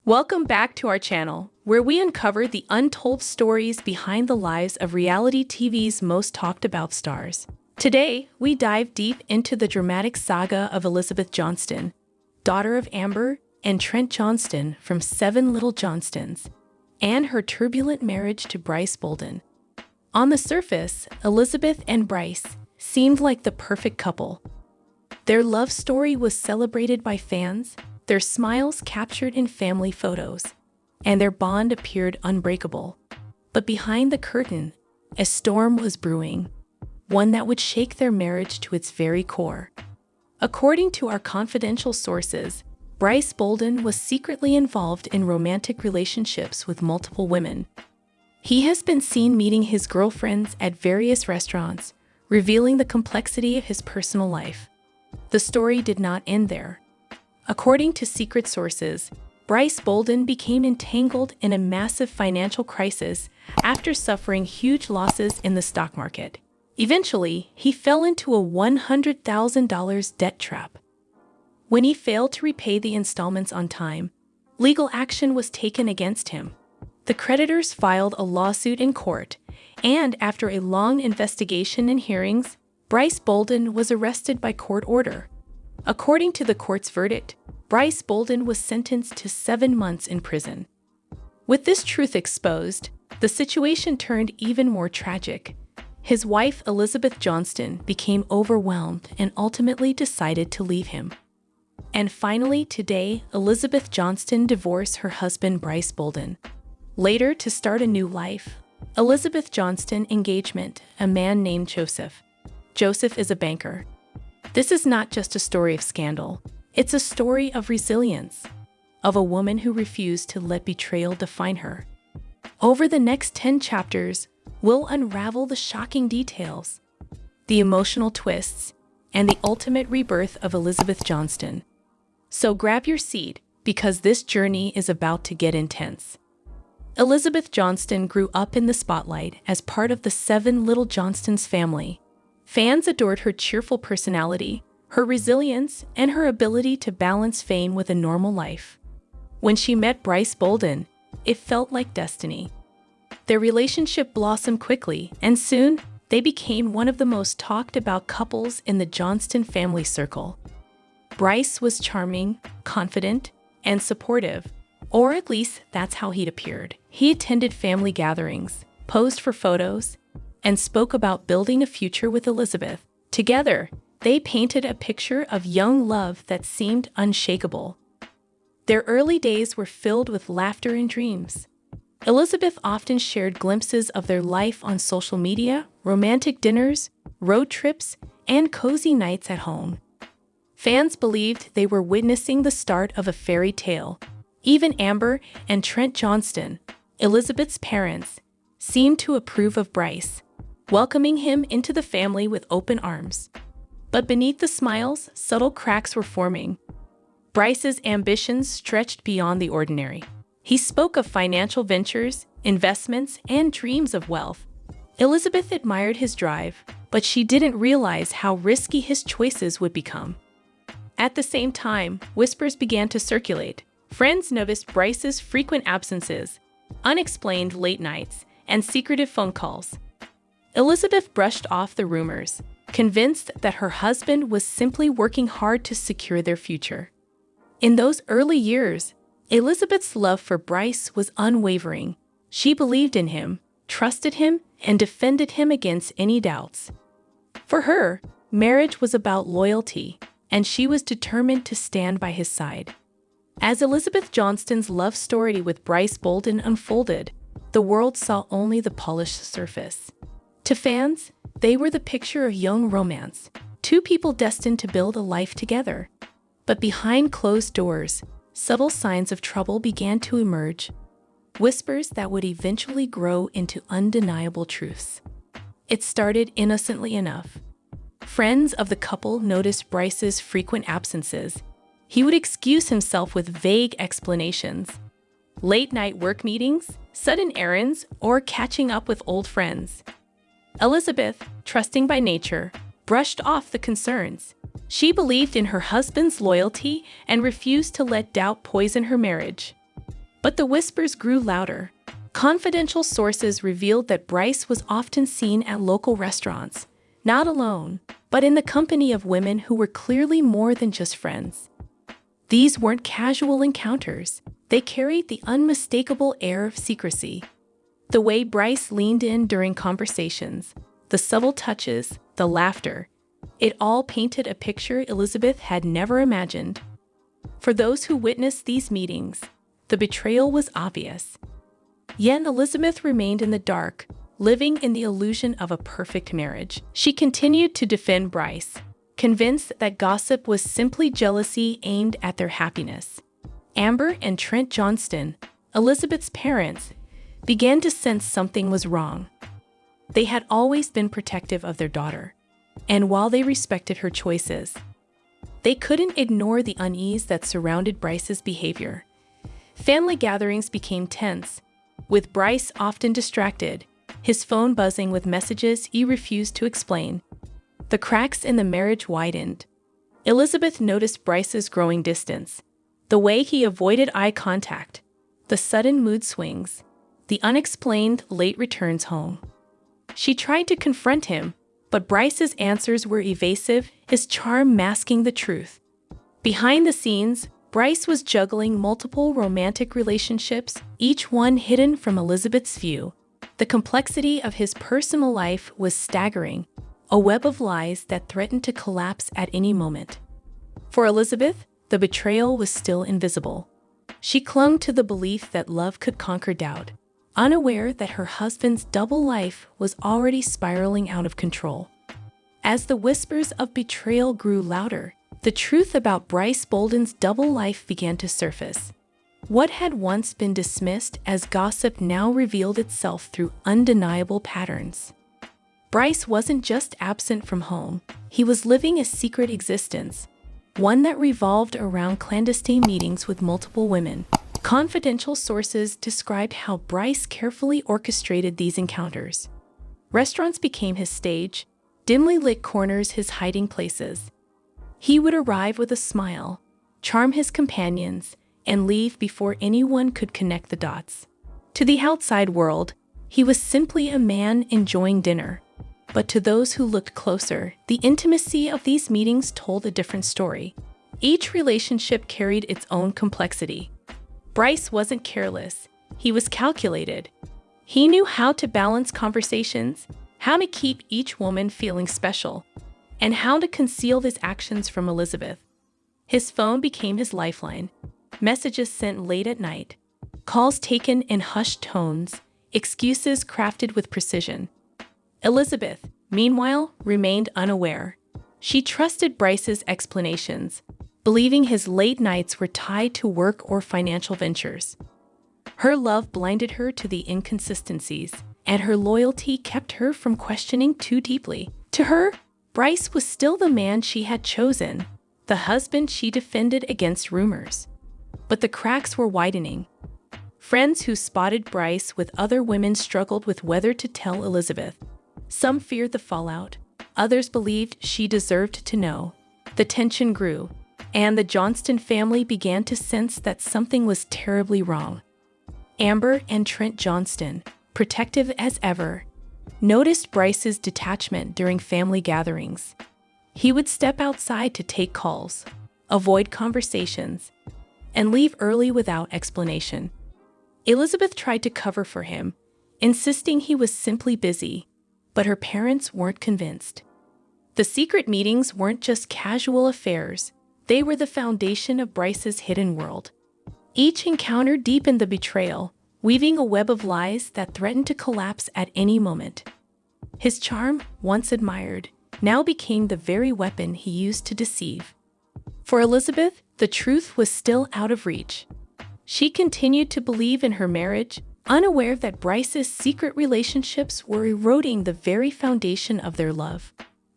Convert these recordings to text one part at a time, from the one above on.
Welcome back to our channel, where we uncover the untold stories behind the lives of reality TV's most talked about stars. Today, we dive deep into the dramatic saga of Elizabeth Johnston, daughter of Amber and Trent Johnston from 7 Little Johnstons, and her turbulent marriage to Brice Bolden. On the surface, Elizabeth and Brice seemed like the perfect couple. Their love story was celebrated by fans, their smiles captured in family photos, and their bond appeared unbreakable. But behind the curtain, a storm was brewing, one that would shake their marriage to its very core. According to our confidential sources, Brice Bolden was secretly involved in romantic relationships with multiple women. He has been seen meeting his girlfriends at various restaurants, revealing the complexity of his personal life. The story did not end there. According to secret sources, Brice Bolden became entangled in a massive financial crisis after suffering huge losses in the stock market. Eventually, he fell into a $100,000 debt trap. When he failed to repay the installments on time, legal action was taken against him. The creditors filed a lawsuit in court, and after a long investigation and hearings, Brice Bolden was arrested by court order. According to the court's verdict, Brice Bolden was sentenced to 7 months in prison. With this truth exposed, the situation turned even more tragic. His wife, Elizabeth Johnston, became overwhelmed and ultimately decided to leave him. And finally, today, Elizabeth Johnston divorced her husband, Brice Bolden. Later, to start a new life, Elizabeth Johnston engagement a man named Joseph. Joseph is a banker. This is not just a story of scandal. It's a story of resilience, of a woman who refused to let betrayal define her. Over the next 10 chapters, we'll unravel the shocking details, the emotional twists, and the ultimate rebirth of Elizabeth Johnston. So grab your seat, because this journey is about to get intense. Elizabeth Johnston grew up in the spotlight as part of the 7 Little Johnstons family. Fans adored her cheerful personality, her resilience, and her ability to balance fame with a normal life. When she met Brice Bolden, it felt like destiny. Their relationship blossomed quickly, and soon, they became one of the most talked about couples in the Johnston family circle. Brice was charming, confident, and supportive, or at least that's how he'd appeared. He attended family gatherings, posed for photos, and spoke about building a future with Elizabeth. Together, they painted a picture of young love that seemed unshakable. Their early days were filled with laughter and dreams. Elizabeth often shared glimpses of their life on social media, romantic dinners, road trips, and cozy nights at home. Fans believed they were witnessing the start of a fairy tale. Even Amber and Trent Johnston, Elizabeth's parents, seemed to approve of Brice, welcoming him into the family with open arms. But beneath the smiles, subtle cracks were forming. Brice's ambitions stretched beyond the ordinary. He spoke of financial ventures, investments, and dreams of wealth. Elizabeth admired his drive, but she didn't realize how risky his choices would become. At the same time, whispers began to circulate. Friends noticed Brice's frequent absences, unexplained late nights, and secretive phone calls. Elizabeth brushed off the rumors, convinced that her husband was simply working hard to secure their future. In those early years, Elizabeth's love for Brice was unwavering. She believed in him, trusted him, and defended him against any doubts. For her, marriage was about loyalty, and she was determined to stand by his side. As Elizabeth Johnston's love story with Brice Bolden unfolded, the world saw only the polished surface. To fans, they were the picture of young romance, 2 people destined to build a life together. But behind closed doors, subtle signs of trouble began to emerge, whispers that would eventually grow into undeniable truths. It started innocently enough. Friends of the couple noticed Brice's frequent absences. He would excuse himself with vague explanations. Late-night work meetings, sudden errands, or catching up with old friends. Elizabeth, trusting by nature, brushed off the concerns. She believed in her husband's loyalty and refused to let doubt poison her marriage. But the whispers grew louder. Confidential sources revealed that Brice was often seen at local restaurants, not alone, but in the company of women who were clearly more than just friends. These weren't casual encounters. They carried the unmistakable air of secrecy. The way Brice leaned in during conversations, the subtle touches, the laughter, it all painted a picture Elizabeth had never imagined. For those who witnessed these meetings, the betrayal was obvious. Yet Elizabeth remained in the dark, living in the illusion of a perfect marriage. She continued to defend Brice, convinced that gossip was simply jealousy aimed at their happiness. Amber and Trent Johnston, Elizabeth's parents, began to sense something was wrong. They had always been protective of their daughter, and while they respected her choices, they couldn't ignore the unease that surrounded Brice's behavior. Family gatherings became tense, with Brice often distracted, his phone buzzing with messages he refused to explain. The cracks in the marriage widened. Elizabeth noticed Brice's growing distance, the way he avoided eye contact, the sudden mood swings, the unexplained late returns home. She tried to confront him, but Brice's answers were evasive, his charm masking the truth. Behind the scenes, Brice was juggling multiple romantic relationships, each one hidden from Elizabeth's view. The complexity of his personal life was staggering, a web of lies that threatened to collapse at any moment. For Elizabeth, the betrayal was still invisible. She clung to the belief that love could conquer doubt, unaware that her husband's double life was already spiraling out of control. As the whispers of betrayal grew louder, the truth about Brice Bolden's double life began to surface. What had once been dismissed as gossip now revealed itself through undeniable patterns. Brice wasn't just absent from home, he was living a secret existence, one that revolved around clandestine meetings with multiple women. Confidential sources described how Brice carefully orchestrated these encounters. Restaurants became his stage, dimly lit corners his hiding places. He would arrive with a smile, charm his companions, and leave before anyone could connect the dots. To the outside world, he was simply a man enjoying dinner. But to those who looked closer, the intimacy of these meetings told a different story. Each relationship carried its own complexity. Brice wasn't careless, he was calculated. He knew how to balance conversations, how to keep each woman feeling special, and how to conceal his actions from Elizabeth. His phone became his lifeline. Messages sent late at night, calls taken in hushed tones, excuses crafted with precision. Elizabeth, meanwhile, remained unaware. She trusted Brice's explanations, believing his late nights were tied to work or financial ventures. Her love blinded her to the inconsistencies, and her loyalty kept her from questioning too deeply. To her, Brice was still the man she had chosen, the husband she defended against rumors. But the cracks were widening. Friends who spotted Brice with other women struggled with whether to tell Elizabeth. Some feared the fallout, others believed she deserved to know. The tension grew, and the Johnston family began to sense that something was terribly wrong. Amber and Trent Johnston, protective as ever, noticed Brice's detachment during family gatherings. He would step outside to take calls, avoid conversations, and leave early without explanation. Elizabeth tried to cover for him, insisting he was simply busy, but her parents weren't convinced. The secret meetings weren't just casual affairs, they were the foundation of Brice's hidden world. Each encounter deepened the betrayal, weaving a web of lies that threatened to collapse at any moment. His charm, once admired, now became the very weapon he used to deceive. For Elizabeth, the truth was still out of reach. She continued to believe in her marriage, unaware that Brice's secret relationships were eroding the very foundation of their love.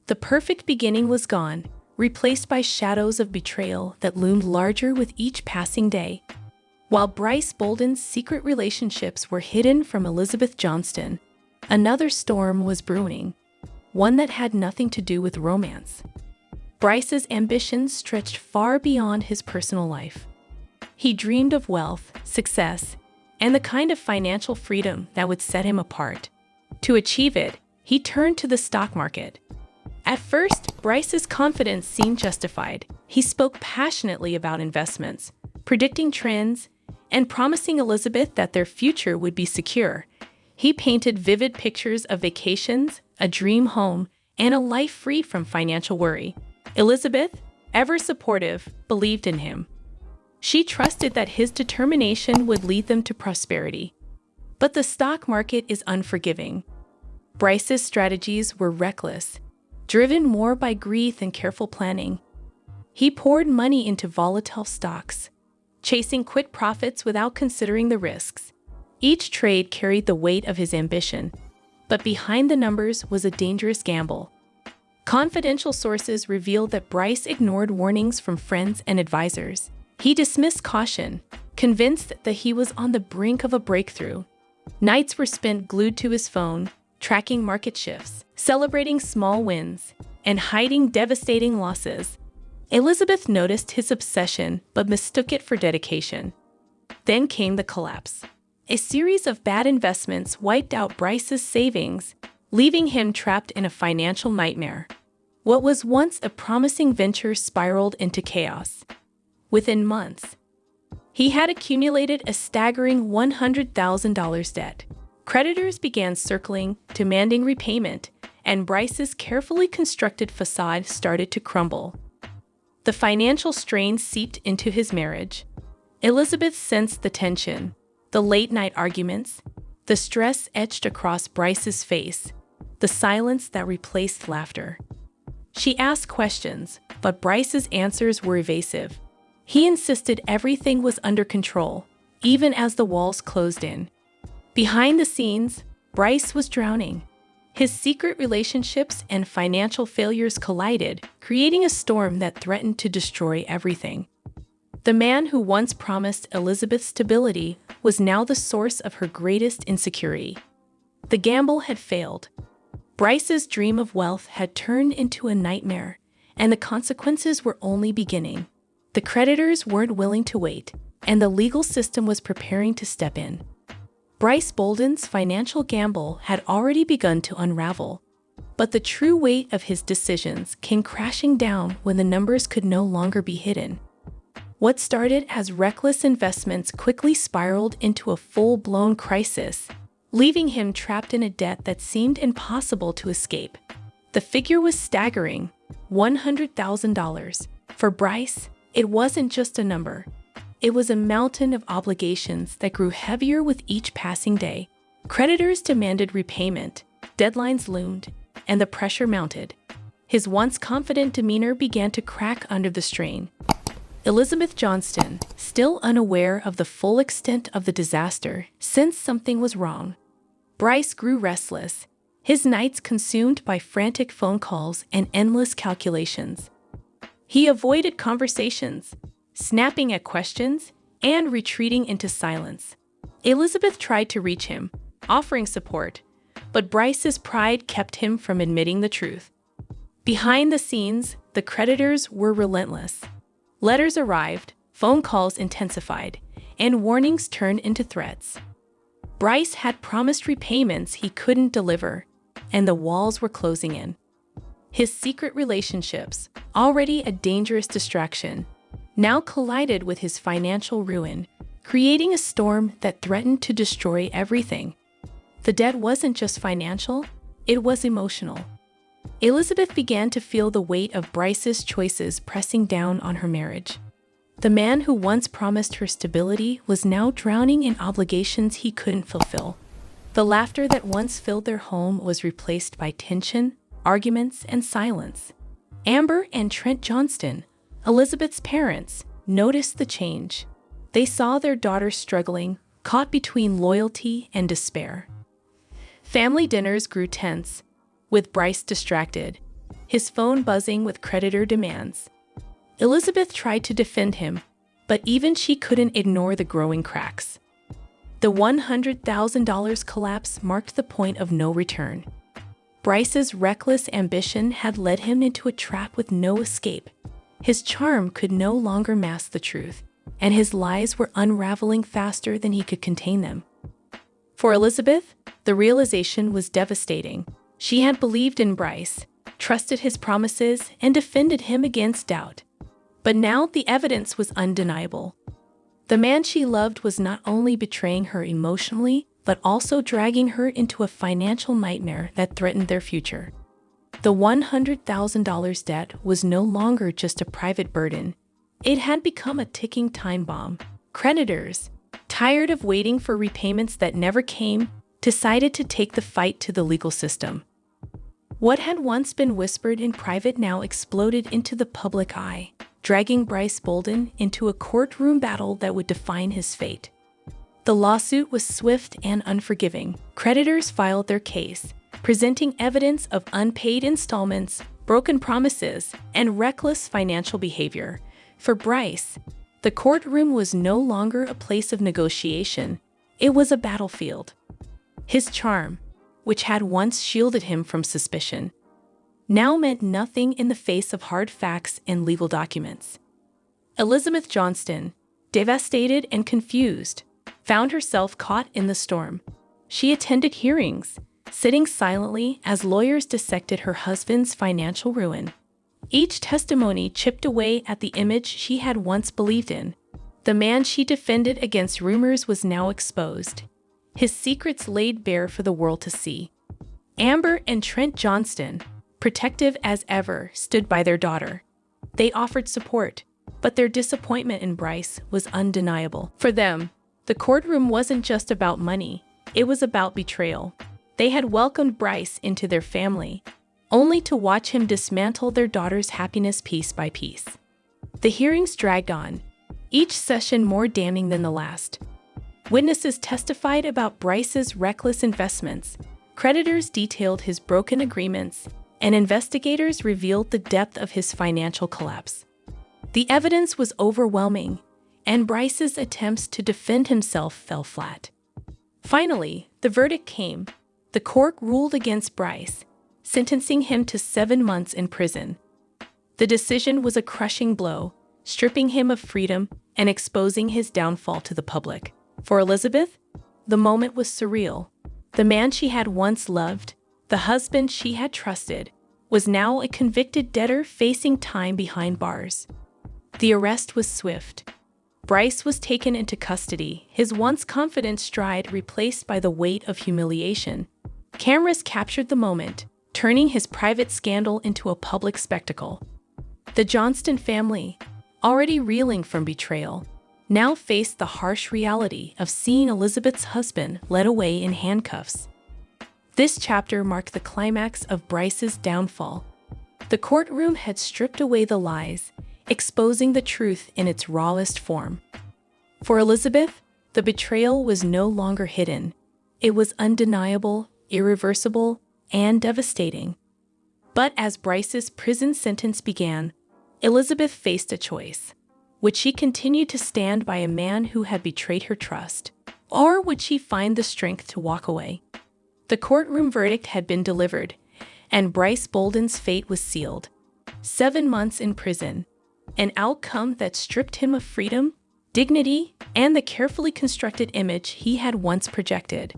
The perfect beginning was gone, replaced by shadows of betrayal that loomed larger with each passing day. While Brice Bolden's secret relationships were hidden from Elizabeth Johnston, another storm was brewing, one that had nothing to do with romance. Brice's ambitions stretched far beyond his personal life. He dreamed of wealth, success, and the kind of financial freedom that would set him apart. To achieve it, he turned to the stock market. At first, Brice's confidence seemed justified. He spoke passionately about investments, predicting trends, and promising Elizabeth that their future would be secure. He painted vivid pictures of vacations, a dream home, and a life free from financial worry. Elizabeth, ever supportive, believed in him. She trusted that his determination would lead them to prosperity. But the stock market is unforgiving. Brice's strategies were reckless, driven more by greed than careful planning. He poured money into volatile stocks, chasing quick profits without considering the risks. Each trade carried the weight of his ambition, but behind the numbers was a dangerous gamble. Confidential sources revealed that Brice ignored warnings from friends and advisors. He dismissed caution, convinced that he was on the brink of a breakthrough. Nights were spent glued to his phone, tracking market shifts, celebrating small wins, and hiding devastating losses. Elizabeth noticed his obsession but mistook it for dedication. Then came the collapse. A series of bad investments wiped out Brice's savings, leaving him trapped in a financial nightmare. What was once a promising venture spiraled into chaos. Within months, he had accumulated a staggering $100,000 debt. Creditors began circling, demanding repayment, and Brice's carefully constructed facade started to crumble. The financial strain seeped into his marriage. Elizabeth sensed the tension, the late-night arguments, the stress etched across Brice's face, the silence that replaced laughter. She asked questions, but Brice's answers were evasive. He insisted everything was under control, even as the walls closed in. Behind the scenes, Brice was drowning. His secret relationships and financial failures collided, creating a storm that threatened to destroy everything. The man who once promised Elizabeth stability was now the source of her greatest insecurity. The gamble had failed. Brice's dream of wealth had turned into a nightmare, and the consequences were only beginning. The creditors weren't willing to wait, and the legal system was preparing to step in. Brice Bolden's financial gamble had already begun to unravel, but the true weight of his decisions came crashing down when the numbers could no longer be hidden. What started as reckless investments quickly spiraled into a full-blown crisis, leaving him trapped in a debt that seemed impossible to escape. The figure was staggering, $100,000. For Brice, it wasn't just a number. It was a mountain of obligations that grew heavier with each passing day. Creditors demanded repayment, deadlines loomed, and the pressure mounted. His once confident demeanor began to crack under the strain. Elizabeth Johnston, still unaware of the full extent of the disaster, sensed something was wrong. Brice grew restless, his nights consumed by frantic phone calls and endless calculations. He avoided conversations, snapping at questions, and retreating into silence. Elizabeth tried to reach him, offering support, but Brice's pride kept him from admitting the truth. Behind the scenes, the creditors were relentless. Letters arrived, phone calls intensified, and warnings turned into threats. Brice had promised repayments he couldn't deliver, and the walls were closing in. His secret relationships, already a dangerous distraction, now collided with his financial ruin, creating a storm that threatened to destroy everything. The debt wasn't just financial, it was emotional. Elizabeth began to feel the weight of Brice's choices pressing down on her marriage. The man who once promised her stability was now drowning in obligations he couldn't fulfill. The laughter that once filled their home was replaced by tension, arguments, and silence. Amber and Trent Johnston, Elizabeth's parents, noticed the change. They saw their daughter struggling, caught between loyalty and despair. Family dinners grew tense, with Brice distracted, his phone buzzing with creditor demands. Elizabeth tried to defend him, but even she couldn't ignore the growing cracks. The $100,000 collapse marked the point of no return. Brice's reckless ambition had led him into a trap with no escape. His charm could no longer mask the truth. and his lies were unraveling faster than he could contain them. For Elizabeth, the realization was devastating. She had believed in Brice, trusted his promises, and defended him against doubt. But now the evidence was undeniable. The man she loved was not only betraying her emotionally, but also dragging her into a financial nightmare that threatened their future. The $100,000 debt was no longer just a private burden. It had become a ticking time bomb. Creditors, tired of waiting for repayments that never came, decided to take the fight to the legal system. What had once been whispered in private now exploded into the public eye, dragging Brice Bolden into a courtroom battle that would define his fate. The lawsuit was swift and unforgiving. Creditors filed their case, presenting evidence of unpaid installments, broken promises, and reckless financial behavior. For Brice, the courtroom was no longer a place of negotiation. It was a battlefield. His charm, which had once shielded him from suspicion, now meant nothing in the face of hard facts and legal documents. Elizabeth Johnston, devastated and confused, found herself caught in the storm. She attended hearings, sitting silently as lawyers dissected her husband's financial ruin. Each testimony chipped away at the image she had once believed in. The man she defended against rumors was now exposed, his secrets laid bare for the world to see. Amber and Trent Johnston, protective as ever, stood by their daughter. They offered support, but their disappointment in Brice was undeniable. For them, the courtroom wasn't just about money, it was about betrayal. They had welcomed Brice into their family, only to watch him dismantle their daughter's happiness piece by piece. The hearings dragged on, each session more damning than the last. Witnesses testified about Brice's reckless investments, creditors detailed his broken agreements, and investigators revealed the depth of his financial collapse. The evidence was overwhelming, and Brice's attempts to defend himself fell flat. Finally, the verdict came. The court ruled against Brice, sentencing him to 7 months in prison. The decision was a crushing blow, stripping him of freedom and exposing his downfall to the public. For Elizabeth, the moment was surreal. The man she had once loved, the husband she had trusted, was now a convicted debtor facing time behind bars. The arrest was swift. Brice was taken into custody, his once confident stride replaced by the weight of humiliation. Cameras captured the moment, turning his private scandal into a public spectacle. The Johnston family, already reeling from betrayal, now faced the harsh reality of seeing Elizabeth's husband led away in handcuffs. This chapter marked the climax of Brice's downfall. The courtroom had stripped away the lies, exposing the truth in its rawest form. For Elizabeth, the betrayal was no longer hidden. It was undeniable, irreversible, and devastating. But as Brice's prison sentence began, Elizabeth faced a choice. Would she continue to stand by a man who had betrayed her trust, or would she find the strength to walk away? The courtroom verdict had been delivered, and Brice Bolden's fate was sealed. 7 months in prison, an outcome that stripped him of freedom, dignity, and the carefully constructed image he had once projected.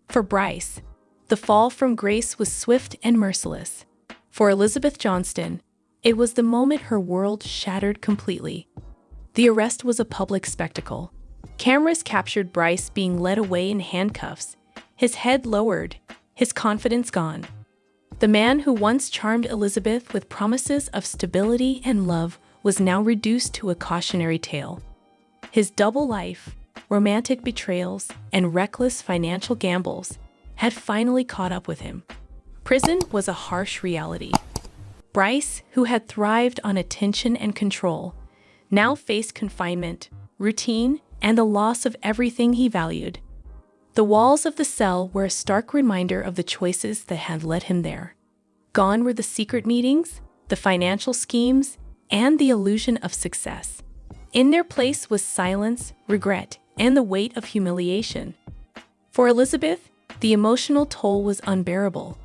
For Brice, the fall from grace was swift and merciless. For Elizabeth Johnston, it was the moment her world shattered completely. The arrest was a public spectacle. Cameras captured Brice being led away in handcuffs, his head lowered, his confidence gone. The man who once charmed Elizabeth with promises of stability and love was now reduced to a cautionary tale. His double life, romantic betrayals, and reckless financial gambles had finally caught up with him. Prison was a harsh reality. Brice, who had thrived on attention and control, now faced confinement, routine, and the loss of everything he valued. The walls of the cell were a stark reminder of the choices that had led him there. Gone were the secret meetings, the financial schemes, and the illusion of success. In their place was silence, regret, and the weight of humiliation. For Elizabeth, the emotional toll was unbearable.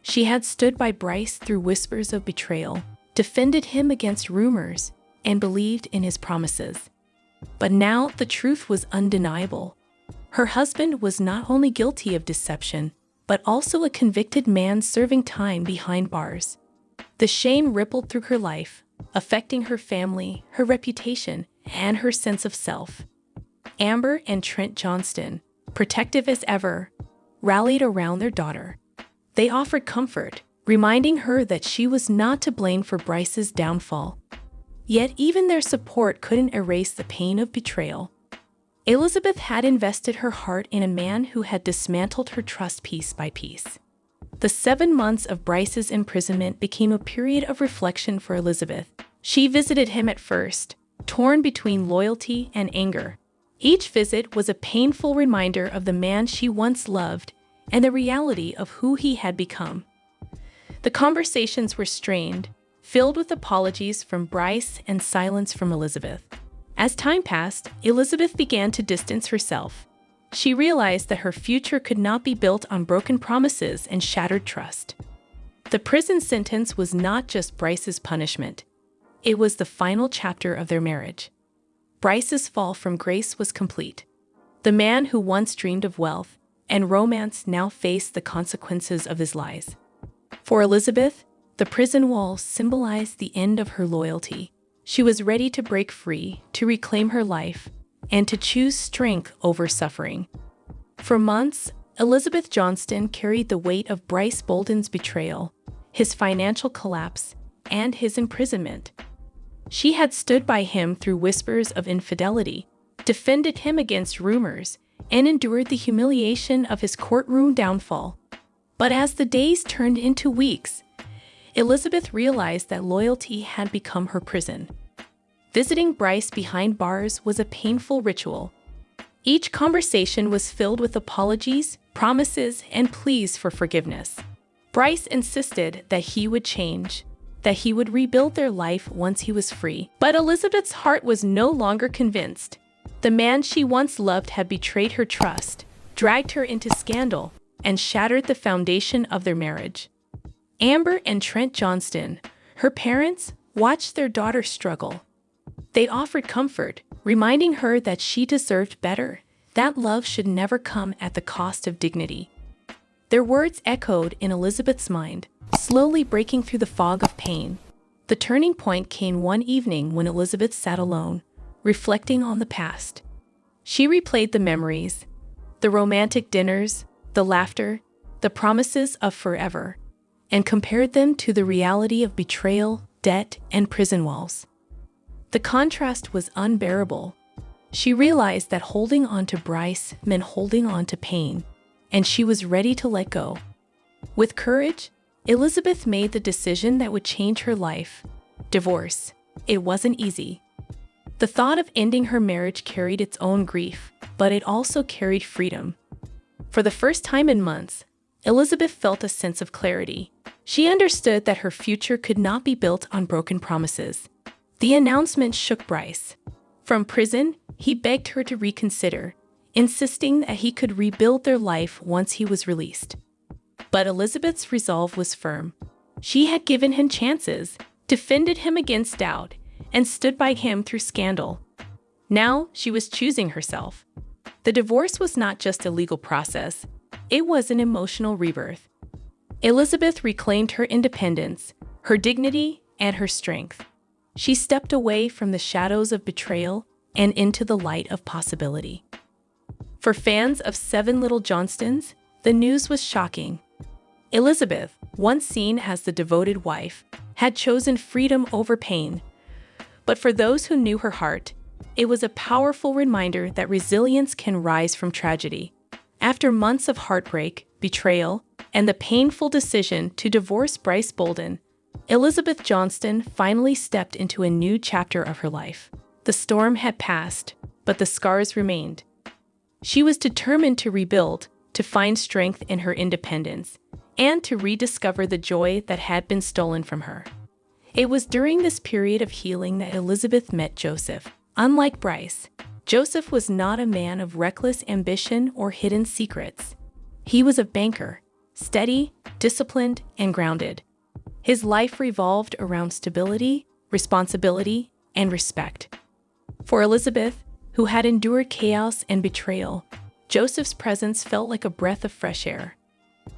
She had stood by Brice through whispers of betrayal, defended him against rumors, and believed in his promises. But now the truth was undeniable. Her husband was not only guilty of deception, but also a convicted man serving time behind bars. The shame rippled through her life, affecting her family, her reputation, and her sense of self. Amber and Trent Johnston, protective as ever, rallied around their daughter. They offered comfort, reminding her that she was not to blame for Brice's downfall. Yet even their support couldn't erase the pain of betrayal. Elizabeth had invested her heart in a man who had dismantled her trust piece by piece. The 7 months of Brice's imprisonment became a period of reflection for Elizabeth. She visited him at first, torn between loyalty and anger. Each visit was a painful reminder of the man she once loved and the reality of who he had become. The conversations were strained, filled with apologies from Brice and silence from Elizabeth. As time passed, Elizabeth began to distance herself. She realized that her future could not be built on broken promises and shattered trust. The prison sentence was not just Brice's punishment. It was the final chapter of their marriage. Brice's fall from grace was complete. The man who once dreamed of wealth and romance now faced the consequences of his lies. For Elizabeth, the prison walls symbolized the end of her loyalty. She was ready to break free, to reclaim her life, and to choose strength over suffering. For months, Elizabeth Johnston carried the weight of Brice Bolden's betrayal, his financial collapse, and his imprisonment. She had stood by him through whispers of infidelity, defended him against rumors, and endured the humiliation of his courtroom downfall. But as the days turned into weeks, Elizabeth realized that loyalty had become her prison. Visiting Brice behind bars was a painful ritual. Each conversation was filled with apologies, promises, and pleas for forgiveness. Brice insisted that he would change, that he would rebuild their life once he was free. But Elizabeth's heart was no longer convinced. The man she once loved had betrayed her trust, dragged her into scandal, and shattered the foundation of their marriage. Amber and Trent Johnston, her parents, watched their daughter struggle. They offered comfort, reminding her that she deserved better, that love should never come at the cost of dignity. Their words echoed in Elizabeth's mind, slowly breaking through the fog of pain. The turning point came one evening when Elizabeth sat alone, reflecting on the past. She replayed the memories, the romantic dinners, the laughter, the promises of forever, and compared them to the reality of betrayal, debt, and prison walls. The contrast was unbearable. She realized that holding on to Brice meant holding on to pain, and she was ready to let go. With courage, Elizabeth made the decision that would change her life: divorce. It wasn't easy. The thought of ending her marriage carried its own grief, but it also carried freedom. For the first time in months, Elizabeth felt a sense of clarity. She understood that her future could not be built on broken promises. The announcement shook Brice. From prison, he begged her to reconsider, insisting that he could rebuild their life once he was released. But Elizabeth's resolve was firm. She had given him chances, defended him against doubt, and stood by him through scandal. Now she was choosing herself. The divorce was not just a legal process, it was an emotional rebirth. Elizabeth reclaimed her independence, her dignity, and her strength. She stepped away from the shadows of betrayal and into the light of possibility. For fans of Seven Little Johnstons, the news was shocking. Elizabeth, once seen as the devoted wife, had chosen freedom over pain. But for those who knew her heart, it was a powerful reminder that resilience can rise from tragedy. After months of heartbreak, betrayal, and the painful decision to divorce Brice Bolden, Elizabeth Johnston finally stepped into a new chapter of her life. The storm had passed, but the scars remained. She was determined to rebuild, to find strength in her independence, and to rediscover the joy that had been stolen from her. It was during this period of healing that Elizabeth met Joseph. Unlike Brice, Joseph was not a man of reckless ambition or hidden secrets. He was a banker, steady, disciplined, and grounded. His life revolved around stability, responsibility, and respect. For Elizabeth, who had endured chaos and betrayal, Joseph's presence felt like a breath of fresh air.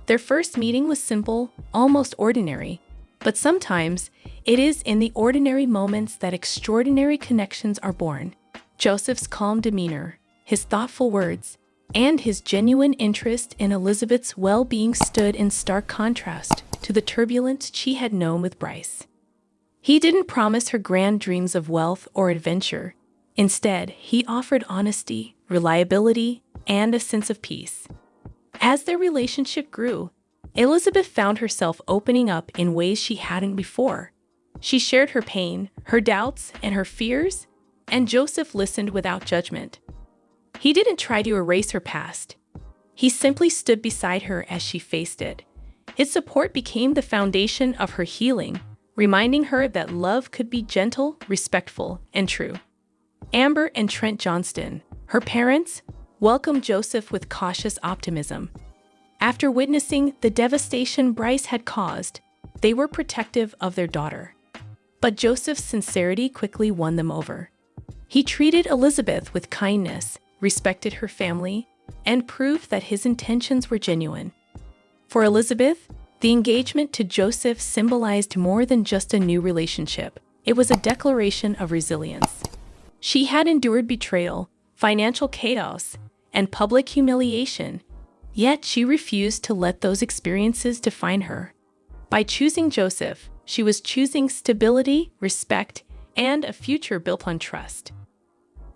Their first meeting was simple, almost ordinary, but sometimes it is in the ordinary moments that extraordinary connections are born. Joseph's calm demeanor, his thoughtful words, and his genuine interest in Elizabeth's well-being stood in stark contrast to the turbulence she had known with Brice. He didn't promise her grand dreams of wealth or adventure. Instead, he offered honesty, reliability, and a sense of peace. As their relationship grew, Elizabeth found herself opening up in ways she hadn't before. She shared her pain, her doubts, and her fears, and Joseph listened without judgment. He didn't try to erase her past. He simply stood beside her as she faced it. His support became the foundation of her healing, reminding her that love could be gentle, respectful, and true. Amber and Trent Johnston, her parents, welcomed Joseph with cautious optimism. After witnessing the devastation Brice had caused, they were protective of their daughter. But Joseph's sincerity quickly won them over. He treated Elizabeth with kindness, respected her family, and proved that his intentions were genuine. For Elizabeth, the engagement to Joseph symbolized more than just a new relationship. It was a declaration of resilience. She had endured betrayal, financial chaos, and public humiliation, yet she refused to let those experiences define her. By choosing Joseph, she was choosing stability, respect, and a future built on trust.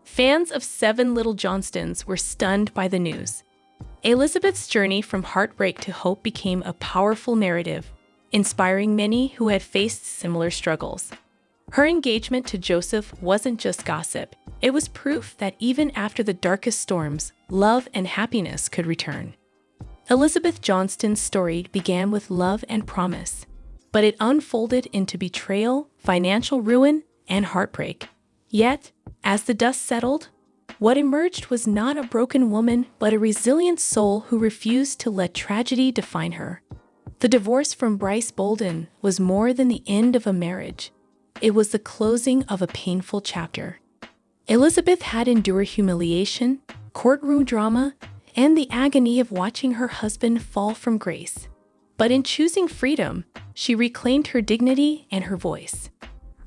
Fans of Seven Little Johnstons were stunned by the news. Elizabeth's journey from heartbreak to hope became a powerful narrative, inspiring many who had faced similar struggles. Her engagement to Joseph wasn't just gossip, it was proof that even after the darkest storms, love and happiness could return. Elizabeth Johnston's story began with love and promise, but it unfolded into betrayal, financial ruin, and heartbreak. Yet, as the dust settled, what emerged was not a broken woman, but a resilient soul who refused to let tragedy define her. The divorce from Brice Bolden was more than the end of a marriage. It was the closing of a painful chapter. Elizabeth had endured humiliation, courtroom drama, and the agony of watching her husband fall from grace. But in choosing freedom, she reclaimed her dignity and her voice.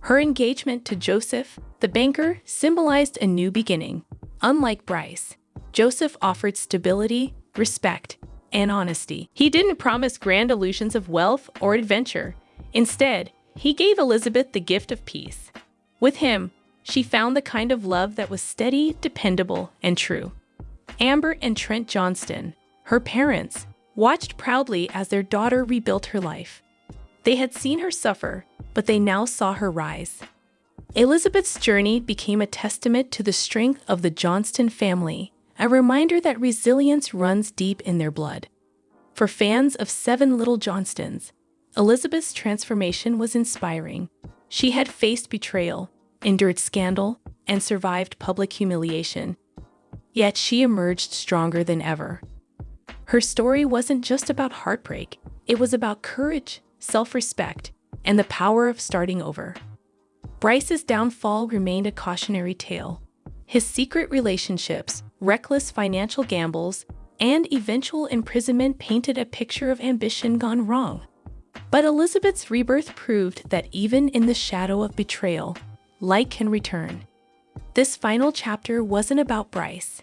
Her engagement to Joseph, the banker, symbolized a new beginning. Unlike Brice, Joseph offered stability, respect, and honesty. He didn't promise grand illusions of wealth or adventure. Instead, he gave Elizabeth the gift of peace. With him, she found the kind of love that was steady, dependable, and true. Amber and Trent Johnston, her parents, watched proudly as their daughter rebuilt her life. They had seen her suffer, but they now saw her rise. Elizabeth's journey became a testament to the strength of the Johnston family, a reminder that resilience runs deep in their blood. For fans of Seven Little Johnstons, Elizabeth's transformation was inspiring. She had faced betrayal, endured scandal, and survived public humiliation. Yet she emerged stronger than ever. Her story wasn't just about heartbreak, it was about courage, self-respect, and the power of starting over. Brice's downfall remained a cautionary tale. His secret relationships, reckless financial gambles, and eventual imprisonment painted a picture of ambition gone wrong. But Elizabeth's rebirth proved that even in the shadow of betrayal, light can return. This final chapter wasn't about Brice.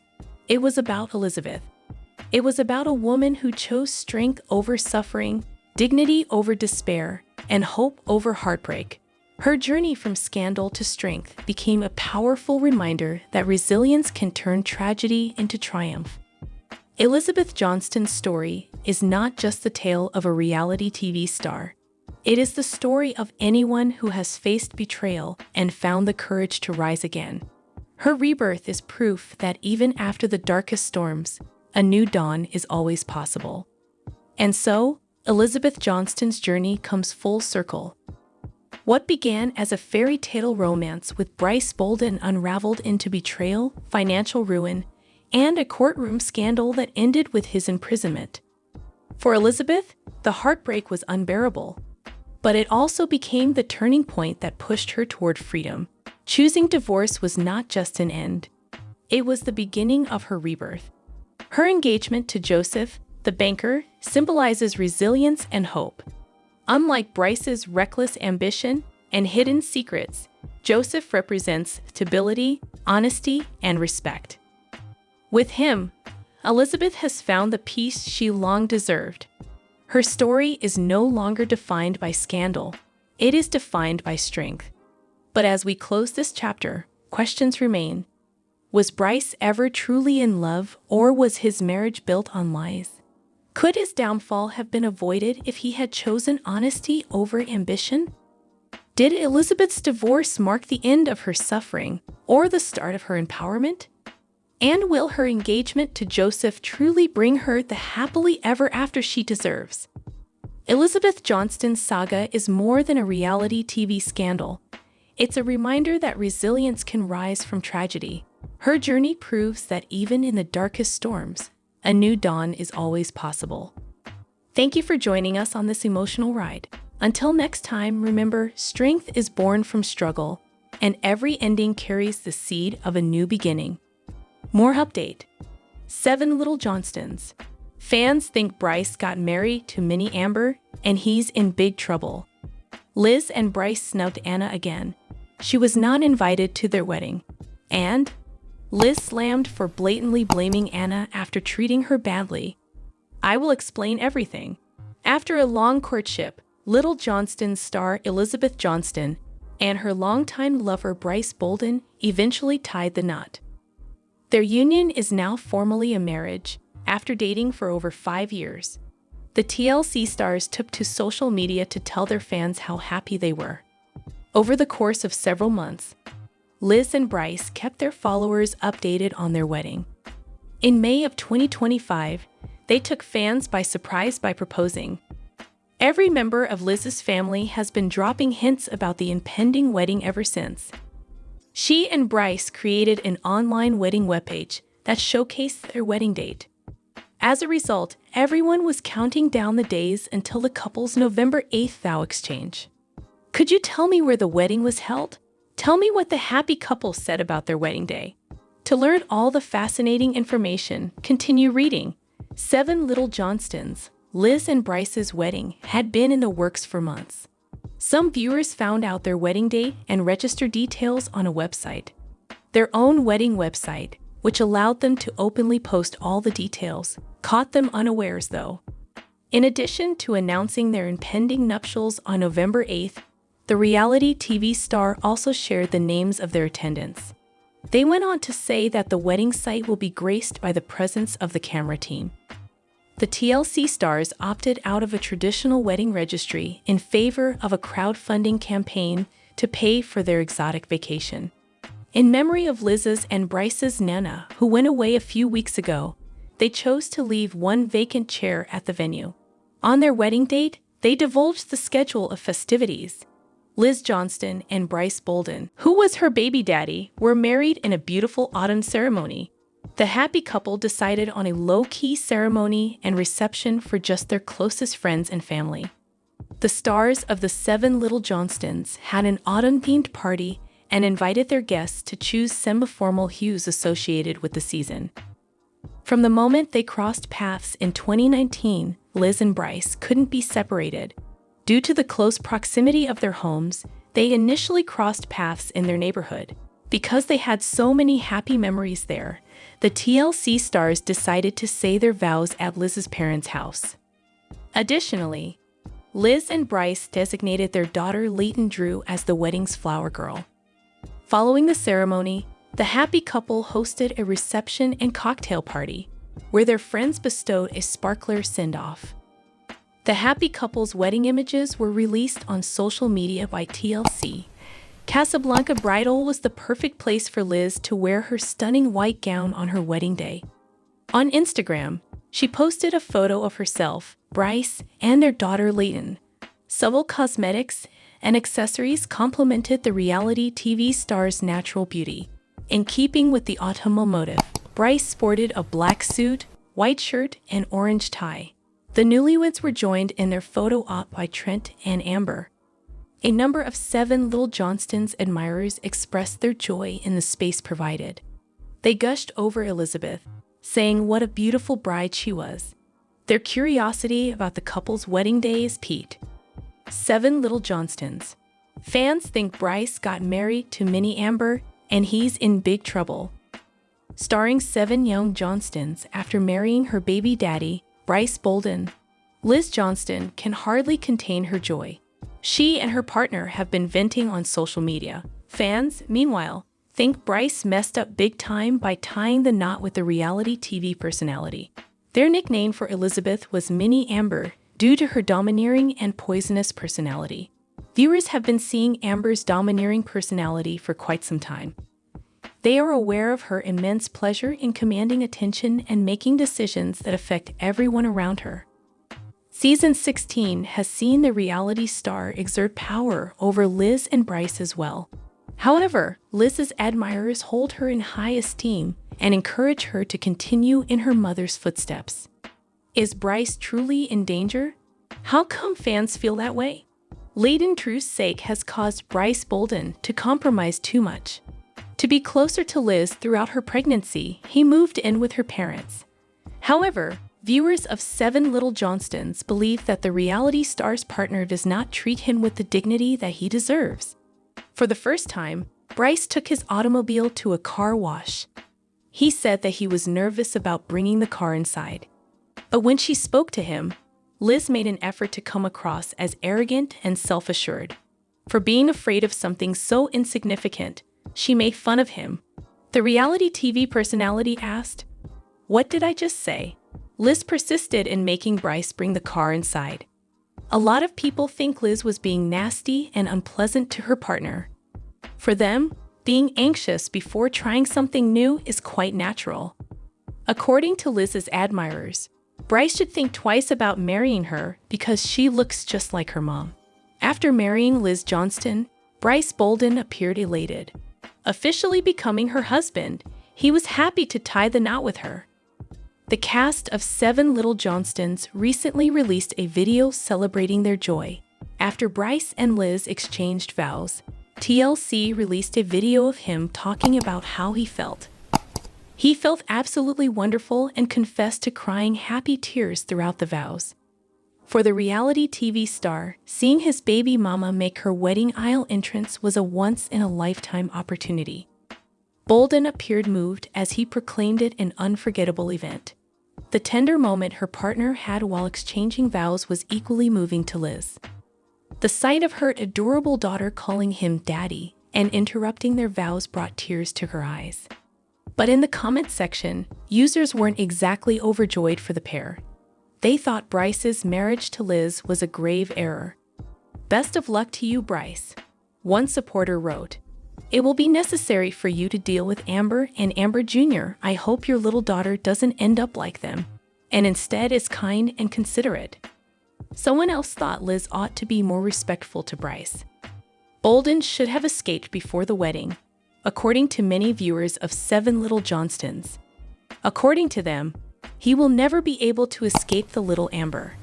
It was about Elizabeth. It was about a woman who chose strength over suffering, dignity over despair, and hope over heartbreak. Her journey from scandal to strength became a powerful reminder that resilience can turn tragedy into triumph. Elizabeth Johnston's story is not just the tale of a reality TV star. It is the story of anyone who has faced betrayal and found the courage to rise again. Her rebirth is proof that even after the darkest storms, a new dawn is always possible. And so, Elizabeth Johnston's journey comes full circle. What began as a fairy tale romance with Brice Bolden unraveled into betrayal, financial ruin, and a courtroom scandal that ended with his imprisonment. For Elizabeth, the heartbreak was unbearable, but it also became the turning point that pushed her toward freedom. Choosing divorce was not just an end. It was the beginning of her rebirth. Her engagement to Joseph, the banker, symbolizes resilience and hope. Unlike Brice's reckless ambition and hidden secrets, Joseph represents stability, honesty, and respect. With him, Elizabeth has found the peace she long deserved. Her story is no longer defined by scandal. It is defined by strength. But as we close this chapter, questions remain. Was Brice ever truly in love, or was his marriage built on lies? Could his downfall have been avoided if he had chosen honesty over ambition? Did Elizabeth's divorce mark the end of her suffering, or the start of her empowerment? And will her engagement to Joseph truly bring her the happily ever after she deserves? Elizabeth Johnston's saga is more than a reality TV scandal. It's a reminder that resilience can rise from tragedy. Her journey proves that even in the darkest storms, a new dawn is always possible. Thank you for joining us on this emotional ride. Until next time, remember, strength is born from struggle, and every ending carries the seed of a new beginning. More update. 7 Little Johnstons. Fans think Brice got married to Minnie Amber, and he's in big trouble. Liz and Brice snubbed Anna again. She was not invited to their wedding. And Liz slammed for blatantly blaming Anna after treating her badly. I will explain everything. After a long courtship, Little Johnston star Elizabeth Johnston and her longtime lover Brice Bolden eventually tied the knot. Their union is now formally a marriage, after dating for over 5 years. The TLC stars took to social media to tell their fans how happy they were. Over the course of several months, Liz and Brice kept their followers updated on their wedding. In May of 2025, they took fans by surprise by proposing. Every member of Liz's family has been dropping hints about the impending wedding ever since. She and Brice created an online wedding webpage that showcased their wedding date. As a result, everyone was counting down the days until the couple's November 8th vow exchange. Could you tell me where the wedding was held? Tell me what the happy couple said about their wedding day. To learn all the fascinating information, continue reading. 7 Little Johnstons. Liz and Brice's wedding had been in the works for months. Some viewers found out their wedding date and registered details on a website. Their own wedding website, which allowed them to openly post all the details, caught them unawares though. In addition to announcing their impending nuptials on November 8th, the reality TV star also shared the names of their attendants. They went on to say that the wedding site will be graced by the presence of the camera team. The TLC stars opted out of a traditional wedding registry in favor of a crowdfunding campaign to pay for their exotic vacation. In memory of Liz's and Brice's Nana, who went away a few weeks ago, they chose to leave one vacant chair at the venue. On their wedding date, they divulged the schedule of festivities. Liz Johnston and Brice Bolden, who was her baby daddy, were married in a beautiful autumn ceremony. The happy couple decided on a low-key ceremony and reception for just their closest friends and family. The stars of the 7 Little Johnstons had an autumn-themed party and invited their guests to choose semi-formal hues associated with the season. From the moment they crossed paths in 2019, Liz and Brice couldn't be separated. Due to the close proximity of their homes, they initially crossed paths in their neighborhood. Because they had so many happy memories there, the TLC stars decided to say their vows at Liz's parents' house. Additionally, Liz and Brice designated their daughter Leighton Drew as the wedding's flower girl. Following the ceremony, the happy couple hosted a reception and cocktail party, where their friends bestowed a sparkler send-off. The happy couple's wedding images were released on social media by TLC. Casablanca Bridal was the perfect place for Liz to wear her stunning white gown on her wedding day. On Instagram, she posted a photo of herself, Brice, and their daughter Leighton. Several cosmetics and accessories complemented the reality TV star's natural beauty. In keeping with the autumnal motif, Brice sported a black suit, white shirt, and orange tie. The newlyweds were joined in their photo op by Trent and Amber. A number of 7 Little Johnstons admirers expressed their joy in the space provided. They gushed over Elizabeth, saying what a beautiful bride she was. Their curiosity about the couple's wedding day is piqued. 7 Little Johnstons. Fans think Brice got married to Mini Amber and he's in big trouble. Starring 7 young Johnstons after marrying her baby daddy, Brice Bolden. Liz Johnston can hardly contain her joy. She and her partner have been venting on social media. Fans, meanwhile, think Brice messed up big time by tying the knot with the reality TV personality. Their nickname for Elizabeth was Mini Amber due to her domineering and poisonous personality. Viewers have been seeing Amber's domineering personality for quite some time. They are aware of her immense pleasure in commanding attention and making decisions that affect everyone around her. Season 16 has seen the reality star exert power over Liz and Brice as well. However, Liz's admirers hold her in high esteem and encourage her to continue in her mother's footsteps. Is Brice truly in danger? How come fans feel that way? Laden truth's sake has caused Brice Bolden to compromise too much. To be closer to Liz throughout her pregnancy, he moved in with her parents. However, viewers of 7 Little Johnstons believe that the reality star's partner does not treat him with the dignity that he deserves. For the first time, Brice took his automobile to a car wash. He said that he was nervous about bringing the car inside. But when she spoke to him, Liz made an effort to come across as arrogant and self-assured. For being afraid of something so insignificant, she made fun of him. The reality TV personality asked, "What did I just say?" Liz persisted in making Brice bring the car inside. A lot of people think Liz was being nasty and unpleasant to her partner. For them, being anxious before trying something new is quite natural. According to Liz's admirers, Brice should think twice about marrying her because she looks just like her mom. After marrying Liz Johnston, Brice Bolden appeared elated. Officially becoming her husband, he was happy to tie the knot with her. The cast of 7 Little Johnstons recently released a video celebrating their joy. After Brice and Liz exchanged vows, TLC released a video of him talking about how he felt. He felt absolutely wonderful and confessed to crying happy tears throughout the vows. For the reality TV star, seeing his baby mama make her wedding aisle entrance was a once-in-a-lifetime opportunity. Bolden appeared moved as he proclaimed it an unforgettable event. The tender moment her partner had while exchanging vows was equally moving to Liz. The sight of her adorable daughter calling him daddy and interrupting their vows brought tears to her eyes. But in the comment section, users weren't exactly overjoyed for the pair. They thought Brice's marriage to Liz was a grave error. "Best of luck to you, Brice," one supporter wrote. "It will be necessary for you to deal with Amber and Amber Jr. I hope your little daughter doesn't end up like them, and instead is kind and considerate." Someone else thought Liz ought to be more respectful to Brice. Bolden should have escaped before the wedding, according to many viewers of 7 Little Johnstons. According to them, he will never be able to escape the little Amber.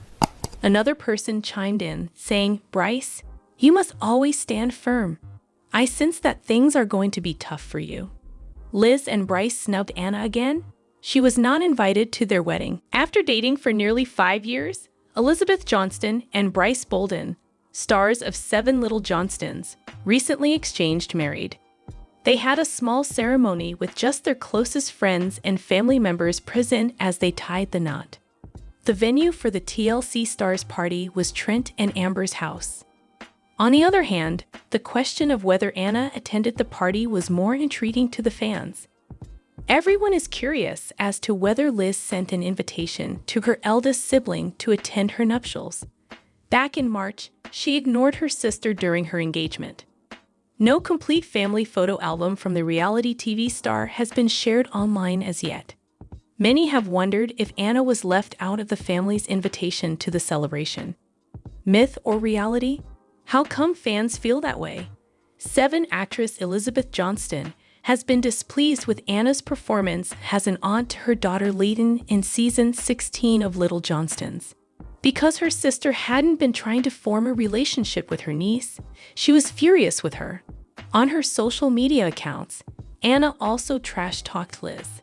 Another person chimed in, saying, "Brice, you must always stand firm. I sense that things are going to be tough for you." Liz and Brice snubbed Anna again. She was not invited to their wedding. After dating for nearly 5 years, Elizabeth Johnston and Brice Bolden, stars of 7 Little Johnstons, recently exchanged married. They had a small ceremony with just their closest friends and family members present as they tied the knot. The venue for the TLC stars' party was Trent and Amber's house. On the other hand, the question of whether Anna attended the party was more intriguing to the fans. Everyone is curious as to whether Liz sent an invitation to her eldest sibling to attend her nuptials. Back in March, she ignored her sister during her engagement. No complete family photo album from the reality TV star has been shared online as yet. Many have wondered if Anna was left out of the family's invitation to the celebration. Myth or reality? How come fans feel that way? 7 actress Elizabeth Johnston has been displeased with Anna's performance as an aunt to her daughter Laden in season 16 of Little Johnstons. Because her sister hadn't been trying to form a relationship with her niece, she was furious with her. On her social media accounts, Anna also trash-talked Liz.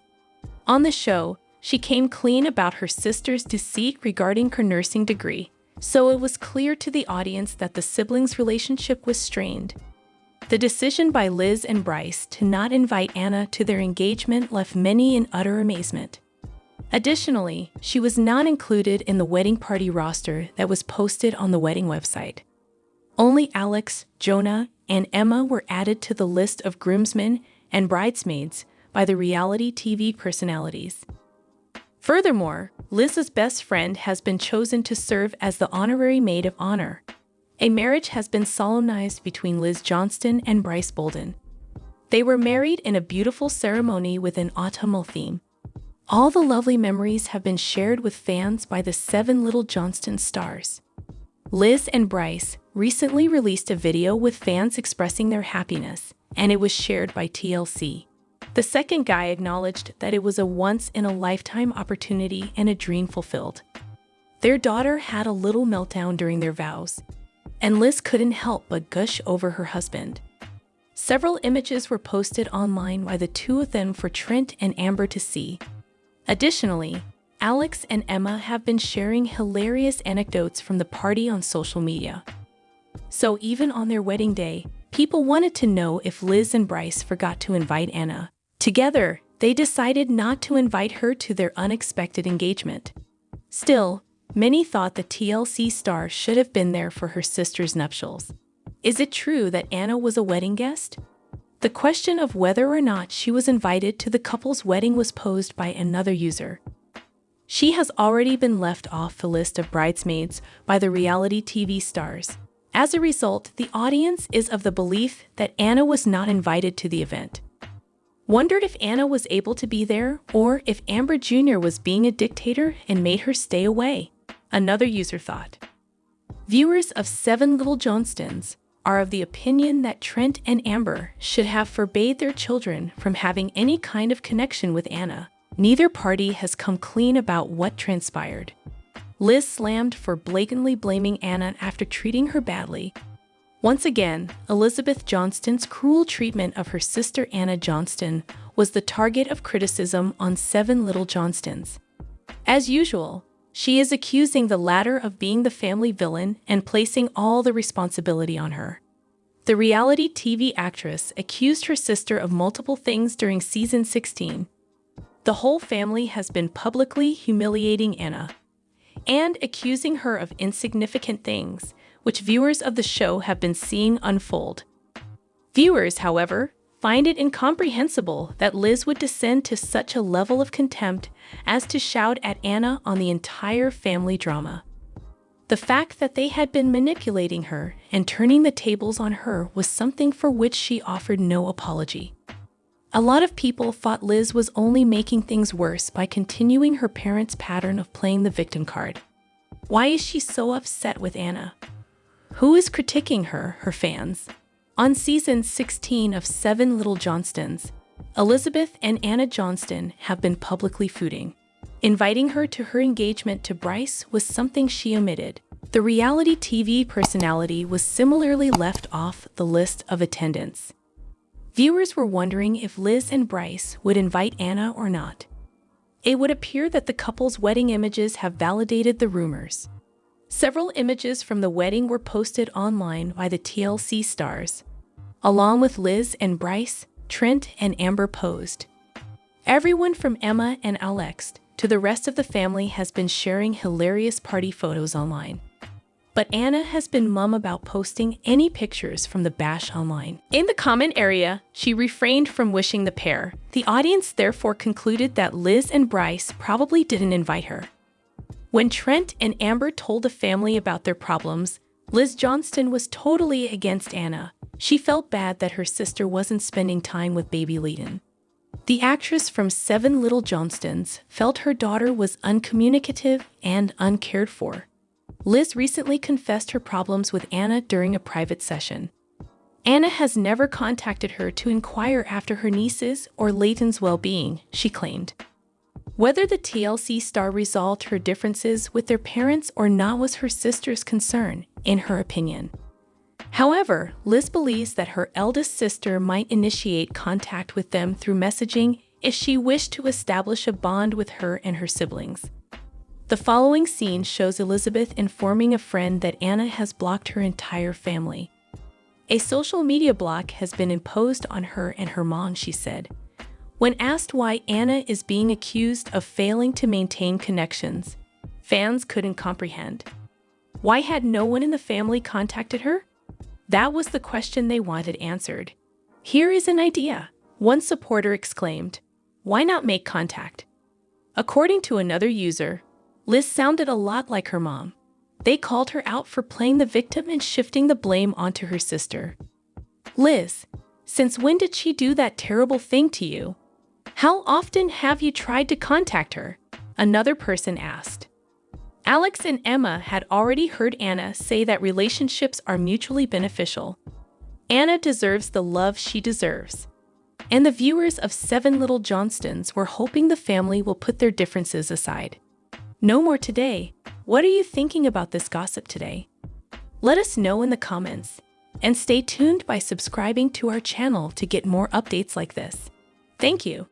On the show, she came clean about her sister's deceit regarding her nursing degree, so it was clear to the audience that the siblings' relationship was strained. The decision by Liz and Brice to not invite Anna to their engagement left many in utter amazement. Additionally, she was not included in the wedding party roster that was posted on the wedding website. Only Alex, Jonah, and Emma were added to the list of groomsmen and bridesmaids by the reality TV personalities. Furthermore, Liz's best friend has been chosen to serve as the honorary maid of honor. A marriage has been solemnized between Liz Johnston and Brice Bolden. They were married in a beautiful ceremony with an autumnal theme. All the lovely memories have been shared with fans by the 7 little Johnston stars. Liz and Brice recently released a video with fans expressing their happiness, and it was shared by TLC. The second guy acknowledged that it was a once-in-a-lifetime opportunity and a dream fulfilled. Their daughter had a little meltdown during their vows, and Liz couldn't help but gush over her husband. Several images were posted online by the two of them for Trent and Amber to see. Additionally, Alex and Emma have been sharing hilarious anecdotes from the party on social media. So even on their wedding day, people wanted to know if Liz and Brice forgot to invite Anna. Together, they decided not to invite her to their unexpected engagement. Still, many thought the TLC star should have been there for her sister's nuptials. Is it true that Anna was a wedding guest? The question of whether or not she was invited to the couple's wedding was posed by another user. She has already been left off the list of bridesmaids by the reality TV stars. As a result, the audience is of the belief that Anna was not invited to the event. Wondered if Anna was able to be there or if Amber Jr. was being a dictator and made her stay away, another user thought. Viewers of 7 Little Johnstons are of the opinion that Trent and Amber should have forbade their children from having any kind of connection with Anna. Neither party has come clean about what transpired. Liz slammed for blatantly blaming Anna after treating her badly. Once again, Elizabeth Johnston's cruel treatment of her sister Anna Johnston was the target of criticism on 7 Little Johnstons. As usual, she is accusing the latter of being the family villain and placing all the responsibility on her. The reality TV actress accused her sister of multiple things during season 16. The whole family has been publicly humiliating Anna and accusing her of insignificant things, which viewers of the show have been seeing unfold. Viewers, however, find it incomprehensible that Liz would descend to such a level of contempt as to shout at Anna on the entire family drama. The fact that they had been manipulating her and turning the tables on her was something for which she offered no apology. A lot of people thought Liz was only making things worse by continuing her parents' pattern of playing the victim card. Why is she so upset with Anna? Who is critiquing her fans? On season 16 of 7 Little Johnstons, Elizabeth and Anna Johnston have been publicly feuding. Inviting her to her engagement to Brice was something she omitted. The reality TV personality was similarly left off the list of attendance. Viewers were wondering if Liz and Brice would invite Anna or not. It would appear that the couple's wedding images have validated the rumors. Several images from the wedding were posted online by the TLC stars, along with Liz and Brice, Trent and Amber posed. Everyone from Emma and Alex to the rest of the family has been sharing hilarious party photos online. But Anna has been mum about posting any pictures from the bash online. In the comment area, she refrained from wishing the pair. The audience therefore concluded that Liz and Brice probably didn't invite her. When Trent and Amber told the family about their problems, Liz Johnston was totally against Anna. She felt bad that her sister wasn't spending time with baby Leighton. The actress from 7 Little Johnstons felt her daughter was uncommunicative and uncared for. Liz recently confessed her problems with Anna during a private session. Anna has never contacted her to inquire after her niece's or Leighton's well-being, she claimed. Whether the TLC star resolved her differences with their parents or not was her sister's concern, in her opinion. However, Liz believes that her eldest sister might initiate contact with them through messaging if she wished to establish a bond with her and her siblings. The following scene shows Elizabeth informing a friend that Anna has blocked her entire family. A social media block has been imposed on her and her mom, she said. When asked why Anna is being accused of failing to maintain connections, fans couldn't comprehend. Why had no one in the family contacted her? That was the question they wanted answered. Here is an idea, one supporter exclaimed. Why not make contact? According to another user, Liz sounded a lot like her mom. They called her out for playing the victim and shifting the blame onto her sister. Liz, since when did she do that terrible thing to you? How often have you tried to contact her? Another person asked. Alex and Emma had already heard Anna say that relationships are mutually beneficial. Anna deserves the love she deserves. And the viewers of 7 Little Johnstons were hoping the family will put their differences aside. No more today. What are you thinking about this gossip today? Let us know in the comments. And stay tuned by subscribing to our channel to get more updates like this. Thank you.